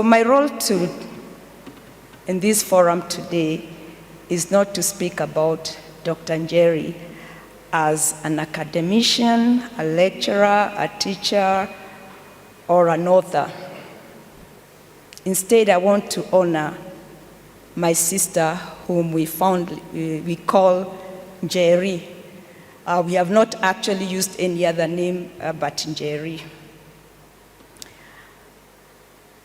My role in this forum today is not to speak about Dr. Njeri as an academician, a lecturer, a teacher, or an author. Instead, I want to honor my sister, whom we call Njeri. We have not actually used any other name but Njeri.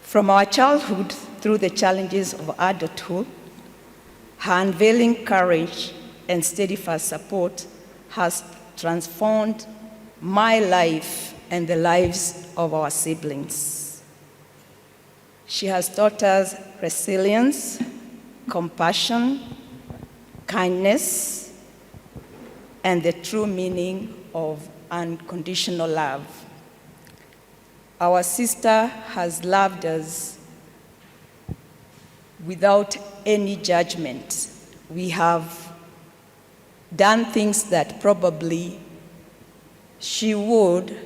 From our childhood through the challenges of adulthood, her unveiling courage and steadfast support has transformed my life and the lives of our siblings. She has taught us resilience, compassion, kindness, and the true meaning of unconditional love. Our sister has loved us without any judgment. We have done things that probably she would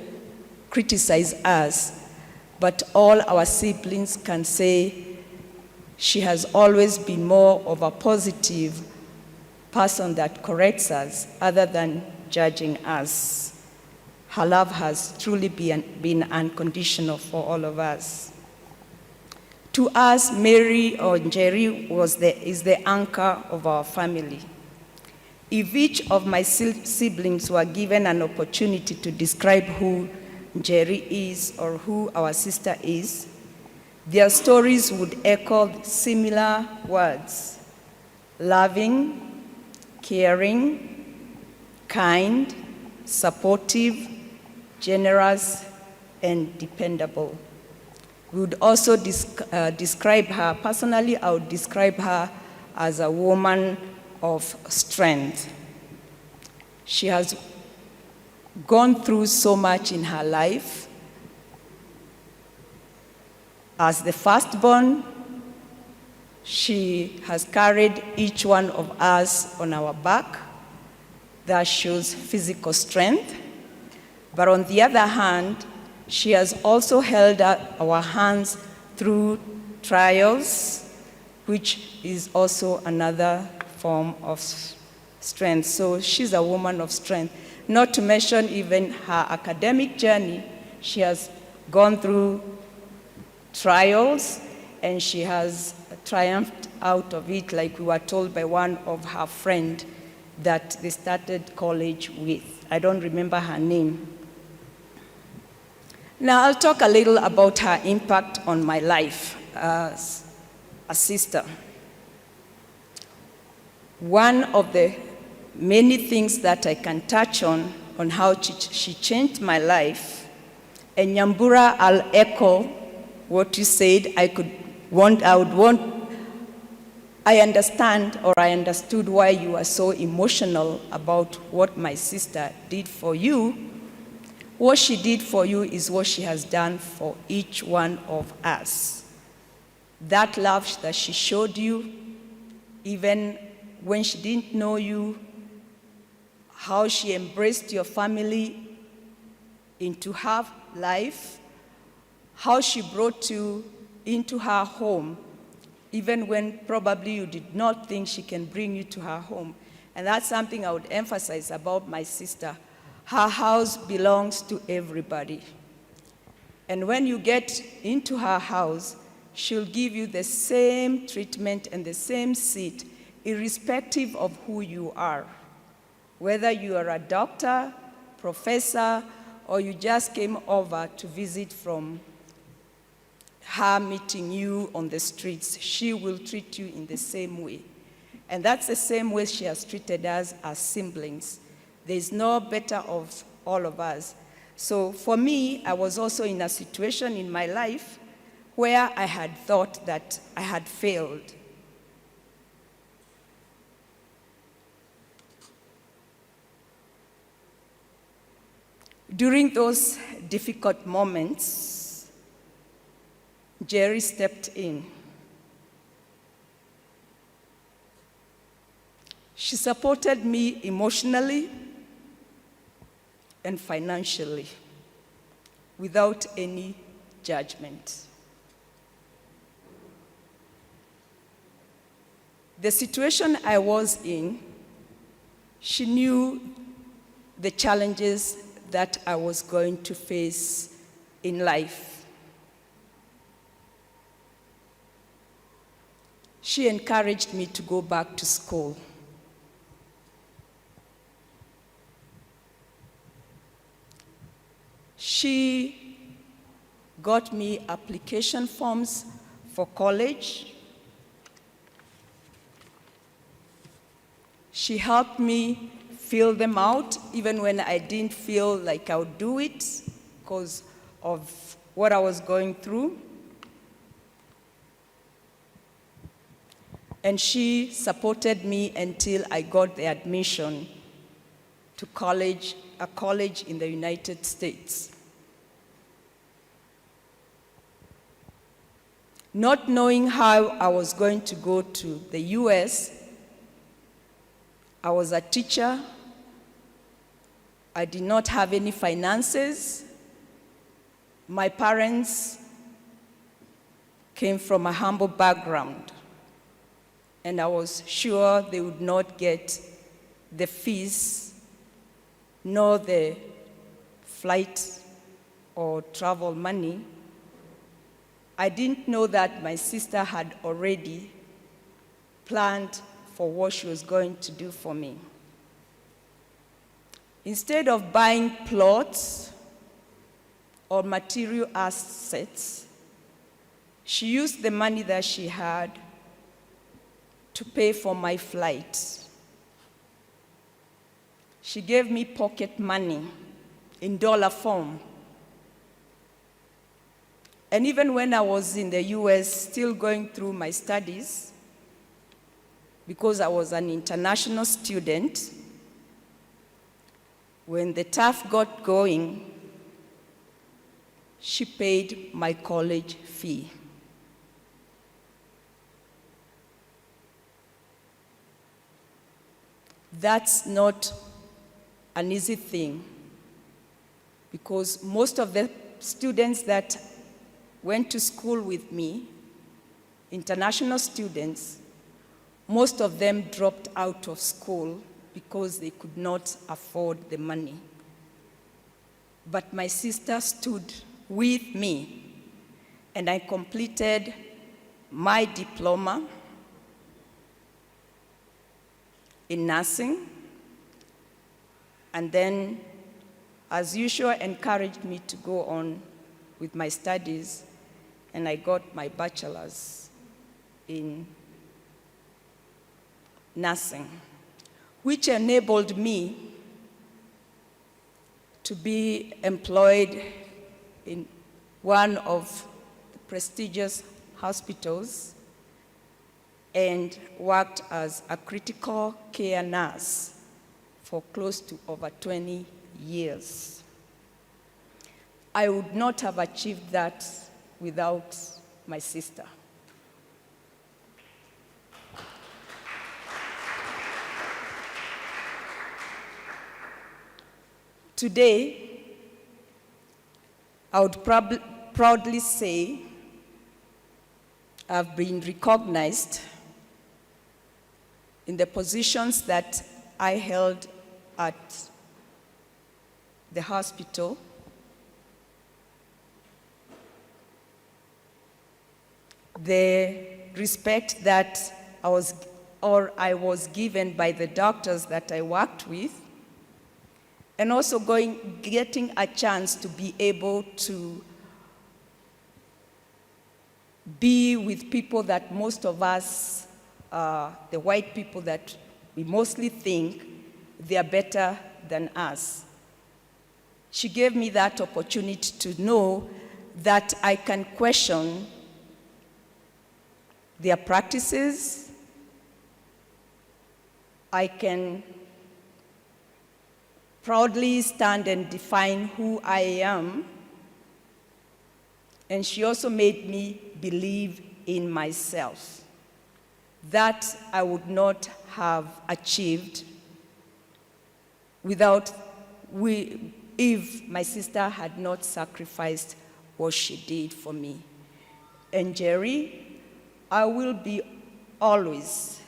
criticize us, but all our siblings can say she has always been more of a positive person that corrects us other than judging us. Her love has truly been unconditional for all of us. To us, Mary or Njeri is the anchor of our family. If each of my siblings were given an opportunity to describe who Njeri is or who our sister is, their stories would echo similar words: loving, caring, kind, supportive, generous, and dependable. We would also describe her, personally, I would describe her as a woman of strength. She has gone through so much in her life. As the firstborn, she has carried each one of us on our back. That shows physical strength. But on the other hand, she has also held our hands through trials, which is also another form of strength. So she's a woman of strength. Not to mention even her academic journey. She has gone through trials, and she has triumphed out of it, like we were told by one of her friends that they started college with. I don't remember her name. Now I'll talk a little about her impact on my life as a sister. One of the many things that I can touch on how she changed my life, and Nyambura, I'll echo what you said. I understand, or I understood why you are so emotional about what my sister did for you. What she did for you is what she has done for each one of us. That love that she showed you, even when she didn't know you, how she embraced your family into her life, how she brought you into her home, even when probably you did not think she can bring you to her home. And that's something I would emphasize about my sister. Her house belongs to everybody. And when you get into her house, she'll give you the same treatment and the same seat, irrespective of who you are. Whether you are a doctor, professor, or you just came over to visit from her meeting you on the streets, she will treat you in the same way. And that's the same way she has treated us as siblings. There's no better of all of us. So for me, I was also in a situation in my life where I had thought that I had failed. During those difficult moments, Njeri stepped in. She supported me emotionally and financially without any judgment. the situation I was in, she knew the challenges that I was going to face in life. She encouraged me to go back to school. She got me application forms for college. She helped me fill them out, even when I didn't feel like I would do it because of what I was going through. And she supported me until I got the admission to college, a college in the United States. Not knowing how I was going to go to the US, I was a teacher. I did not have any finances. My parents came from a humble background, and I was sure they would not get the fees nor the flight or travel money. I didn't know that my sister had already planned for what she was going to do for me. Instead of buying plots or material assets, she used the money that she had to pay for my flight. She gave me pocket money in dollar form. And even when I was in the US, still going through my studies, because I was an international student, when the TAF got going, she paid my college fee. That's not an easy thing, because most of the students that went to school with me, international students, most of them dropped out of school because they could not afford the money. But my sister stood with me, and I completed my diploma in nursing, and then, as usual, encouraged me to go on with my studies, and I got my bachelor's in nursing, which enabled me to be employed in one of the prestigious hospitals and worked as a critical care nurse for close to over 20 years. I would not have achieved that without my sister. Today, I would proudly say I've been recognized in the positions that I held at the hospital. The respect that I was given by the doctors that I worked with, and also getting a chance to be able to be with people that most of us, the white people that we mostly think they are better than us. She gave me that opportunity to know that I can question their practices. I can proudly stand and define who I am. And she also made me believe in myself. That I would not have achieved if my sister had not sacrificed what she did for me. And Njeri, I will be always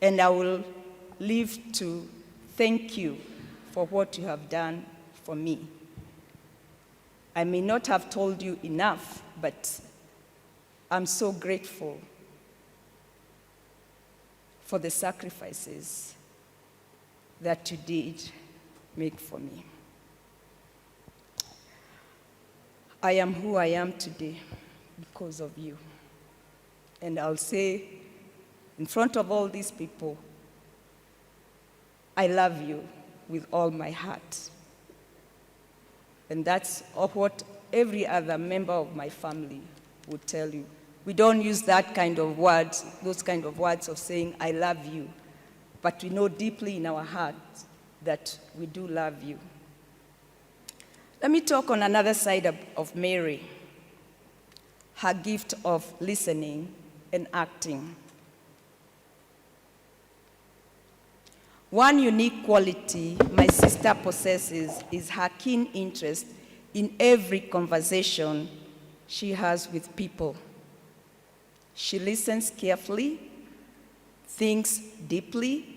and I will live to thank you for what you have done for me. I may not have told you enough, but I'm so grateful for the sacrifices that you did make for me. I am who I am today because of you. And I'll say in front of all these people, I love you with all my heart. And that's what every other member of my family would tell you. We don't use that kind of words, those kind of words of saying, I love you. But we know deeply in our hearts that we do love you. Let me talk on another side of Mary, her gift of listening and acting. One unique quality my sister possesses is her keen interest in every conversation she has with people. She listens carefully, thinks deeply,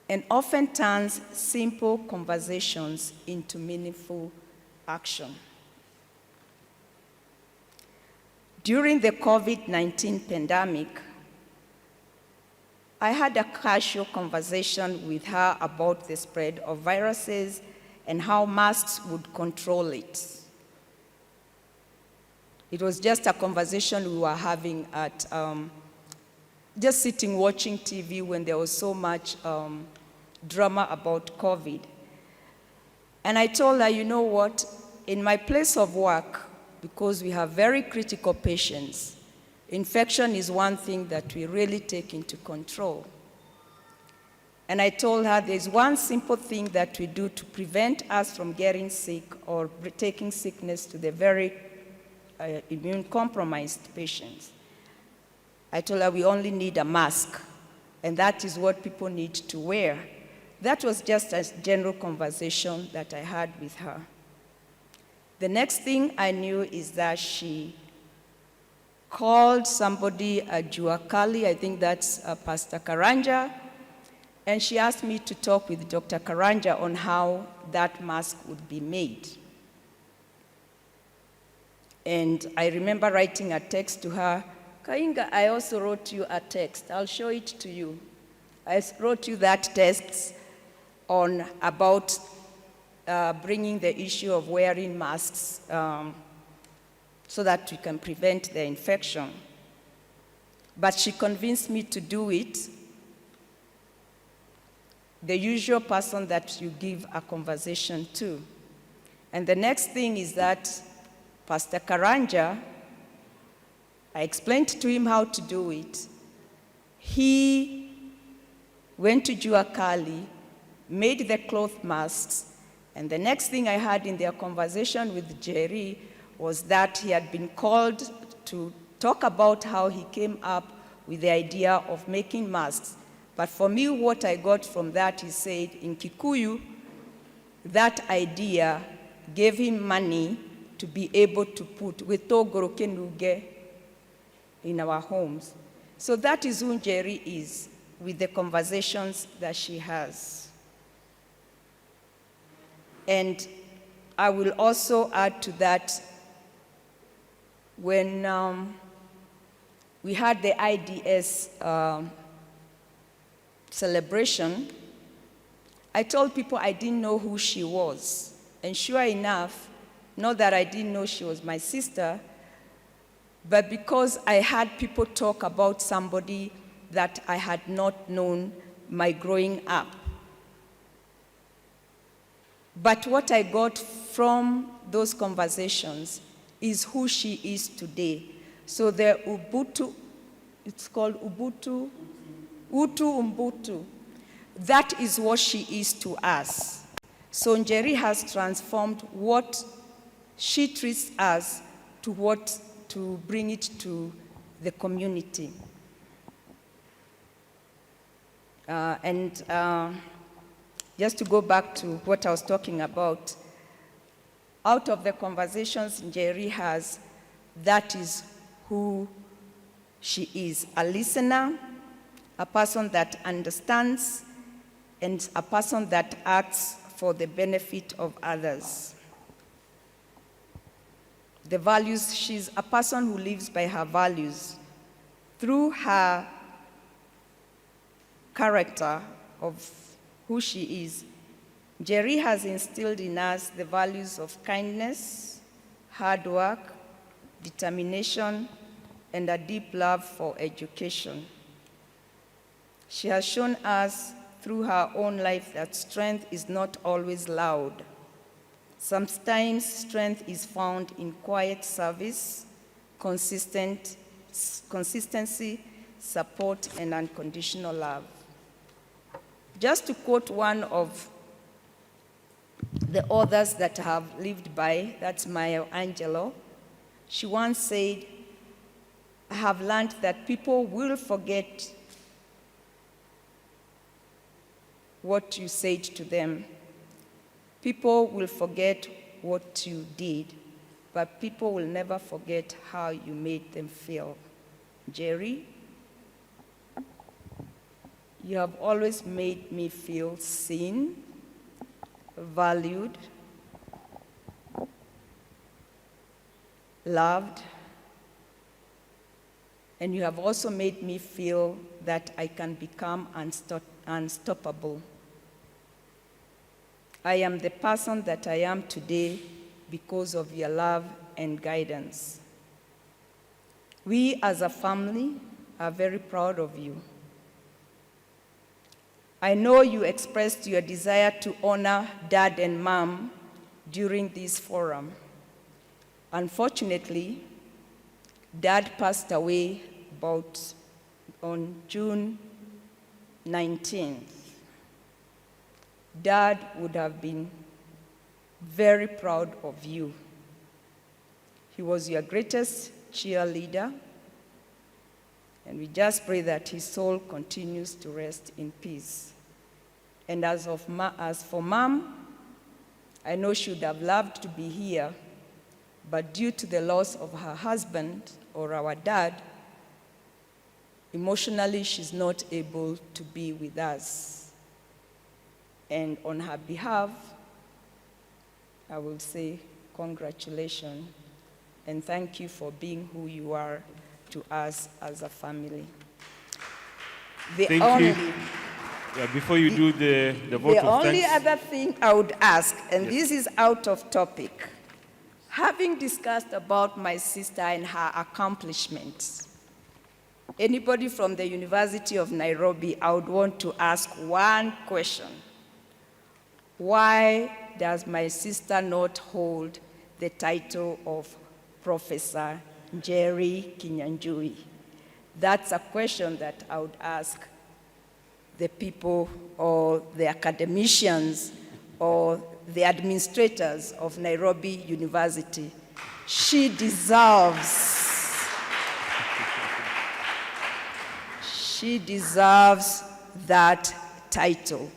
and often turns simple conversations into meaningful action. During the COVID-19 pandemic, I had a casual conversation with her about the spread of viruses and how masks would control it. It was just a conversation we were having at, just sitting watching TV when there was so much drama about COVID. And I told her, you know what, in my place of work, because we have very critical patients, infection is one thing that we really take into control. And I told her there's one simple thing that we do to prevent us from getting sick or taking sickness to the very immune-compromised patients. I told her we only need a mask, and that is what people need to wear. That was just a general conversation that I had with her. The next thing I knew is that she called somebody, a Juakali, I think that's Pastor Karanja, and she asked me to talk with Dr. Karanja on how that mask would be made. And I remember writing a text to her. Kainga, I also wrote you a text. I'll show it to you. I wrote you that text on about bringing the issue of wearing masks so that we can prevent the infection. But she convinced me to do it. The usual person that you give a conversation to. And the next thing is that Pastor Karanja, I explained to him how to do it. He went to Juakali, made the cloth masks, and the next thing I heard in their conversation with Njeri was that he had been called to talk about how he came up with the idea of making masks. But for me, what I got from that, he said, in Kikuyu, that idea gave him money to be able to put wetogorokenuge in our homes. So that is who Njeri is, with the conversations that she has. And I will also add to that, when we had the IDS celebration, I told people I didn't know who she was. And sure enough, not that I didn't know she was my sister, but because I had people talk about somebody that I had not known my growing up. But what I got from those conversations is who she is today. So the Ubuntu, it's called Ubuntu, Ubuntu. That is what she is to us. So Njeri has transformed what she treats us to bring it to the community. Just to go back to what I was talking about, out of the conversations Njeri has, that is who she is: a listener, a person that understands, and a person that acts for the benefit of others. The values, she's a person who lives by her values. Through her character of who she is, Njeri has instilled in us the values of kindness, hard work, determination, and a deep love for education. She has shown us through her own life that strength is not always loud. Sometimes strength is found in quiet service, consistency, support, and unconditional love. Just to quote one of the authors that I have lived by, that's Maya Angelou, she once said, I have learned that people will forget what you said to them. People will forget what you did, but people will never forget how you made them feel. Njeri, you have always made me feel seen, valued, loved, and you have also made me feel that I can become unstoppable. I am the person that I am today because of your love and guidance. We as a family are very proud of you. I know you expressed your desire to honor Dad and Mom during this forum. Unfortunately, Dad passed away on June 19th. Dad would have been very proud of you. He was your greatest cheerleader, and we just pray that his soul continues to rest in peace. And as for Mom, I know she would have loved to be here, but due to the loss of her husband or our dad, emotionally she's not able to be with us. And on her behalf, I will say congratulations and thank you for being who you are to us as a family. Thank you. Yeah, before you do the vote of thanks. The only other thing I would ask, and yes, this is out of topic, having discussed about my sister and her accomplishments, anybody from the University of Nairobi, I would want to ask one question. Why does my sister not hold the title of Professor Njeri Kinyanjui? That's a question that I would ask the people or the academicians or the administrators of Nairobi University. She deserves that title.